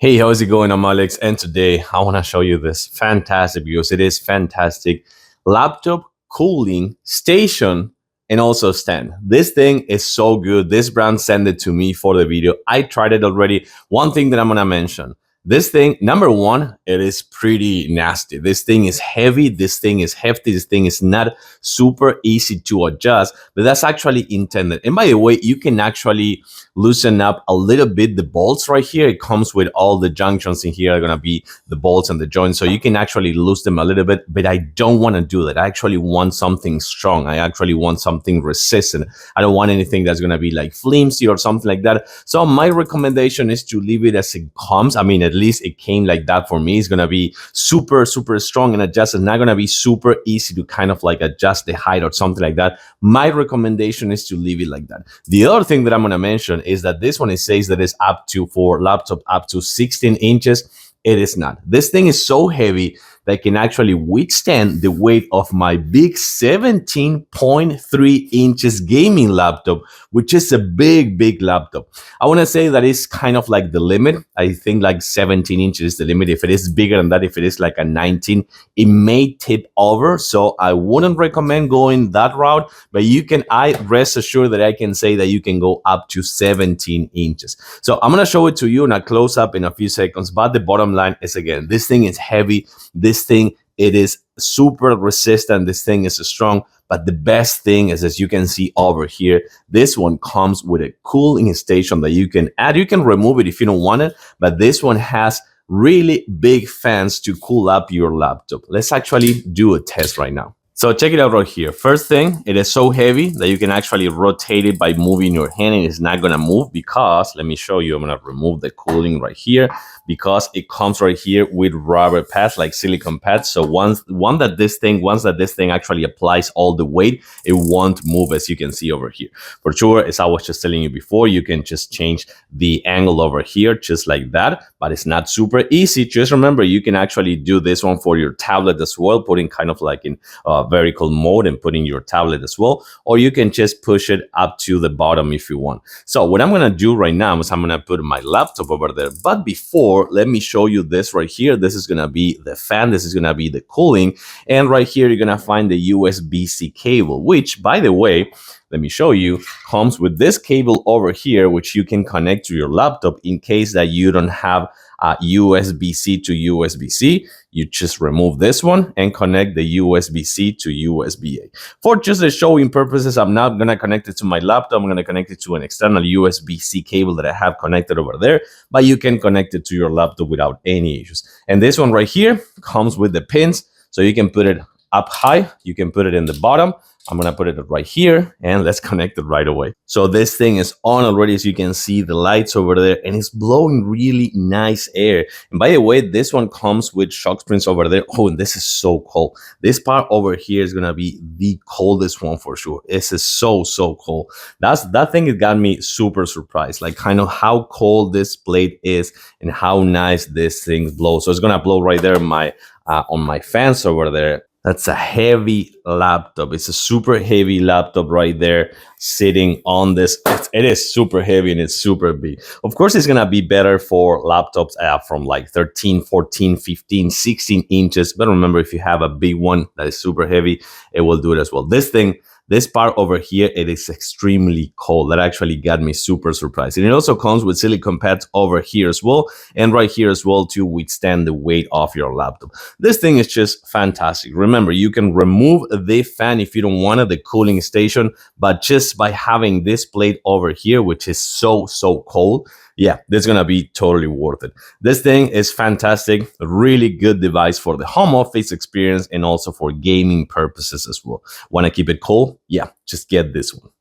Hey, how's it going? I'm Alex, and today I want to show you this fantastic, because it is fantastic, laptop cooling station and also stand. This thing is so good. This brand sent it to me for the video. I tried it already. One thing that I'm going to mention, this thing, number one, it is pretty nasty. This thing is heavy. This thing is hefty. This thing is not super easy to adjust, but that's actually intended. And by the way, you can actually loosen up a little bit the bolts right here. It comes with all the junctions in here are going to be the bolts and the joints, so you can actually loosen them a little bit, but I don't want to do that. I actually want something strong. I actually want something resistant. I don't want anything that's going to be like flimsy or something like that. So my recommendation is to leave it as it comes. I mean, at least it came like that for me. It's going to be super strong and adjust. It's not going to be super easy to kind of like adjust the height or something like that. My recommendation is to leave it like that. The other thing that I'm going to mention is that this one, it says that it's up to, for laptop, up to 16 inches. It is not. This thing is so heavy that can actually withstand the weight of my big 17.3 inches gaming laptop, which is a big laptop. I want to say that it's kind of like the limit. I think like 17 inches is the limit. If it is bigger than that, if it is like a 19, it may tip over. So I wouldn't recommend going that route, but I rest assured that I can say that you can go up to 17 inches. So I'm going to show it to you in a close up in a few seconds. But the bottom line is, again, this thing is heavy. This thing, it is super resistant. This thing is strong. But the best thing is, as you can see over here, this one comes with a cooling station that you can add. You can remove it if you don't want it, but this one has really big fans to cool up your laptop. Let's actually do a test right now. So check it out right here. First thing, it is so heavy that you can actually rotate it by moving your hand, and it's not gonna move because, let me show you, I'm gonna remove the cooling right here, because it comes right here with rubber pads, like silicone pads. So once that this thing actually applies all the weight, it won't move, as you can see over here. For sure, as I was just telling you before, you can just change the angle over here just like that, but it's not super easy. Just remember, you can actually do this one for your tablet as well, putting kind of like in vertical mode and putting your tablet as well, or you can just push it up to the bottom if you want. So what I'm going to do right now is I'm going to put my laptop over there, but before, let me show you this right here. This is going to be the fan. This is going to be the cooling, and right here you're going to find the USB-C cable, which, by the way, let me show you, comes with this cable over here, which you can connect to your laptop in case that you don't have USB-C to USB-C. You just remove this one and connect the USB-C to USB-A. For just the showing purposes, I'm not going to connect it to my laptop. I'm going to connect it to an external USB-C cable that I have connected over there, but you can connect it to your laptop without any issues. And this one right here comes with the pins, so you can put it up high, you can put it in the bottom. I'm going to put it right here, and let's connect it right away. So this thing is on already, as you can see the lights over there, and it's blowing really nice air. And by the way, this one comes with shock springs over there. Oh, and this is so cold. This part over here is going to be the coldest one for sure. This is so cold. That thing, it got me super surprised, like kind of how cold this plate is and how nice this thing blows. So it's going to blow right there on my fans over there. That's a heavy laptop. It's a super heavy laptop right there sitting on this. It is super heavy and it's super big. Of course, it's going to be better for laptops from like 13, 14, 15, 16 inches. But remember, if you have a big one that is super heavy, it will do it as well. This part over here, it is extremely cold. That actually got me super surprised. And it also comes with silicone pads over here as well, and right here as well, to withstand the weight of your laptop. This thing is just fantastic. Remember, you can remove the fan if you don't want it, the cooling station, but just by having this plate over here, which is so cold, yeah, this is going to be totally worth it. This thing is fantastic. A really good device for the home office experience and also for gaming purposes as well. Want to keep it cold? Yeah, just get this one.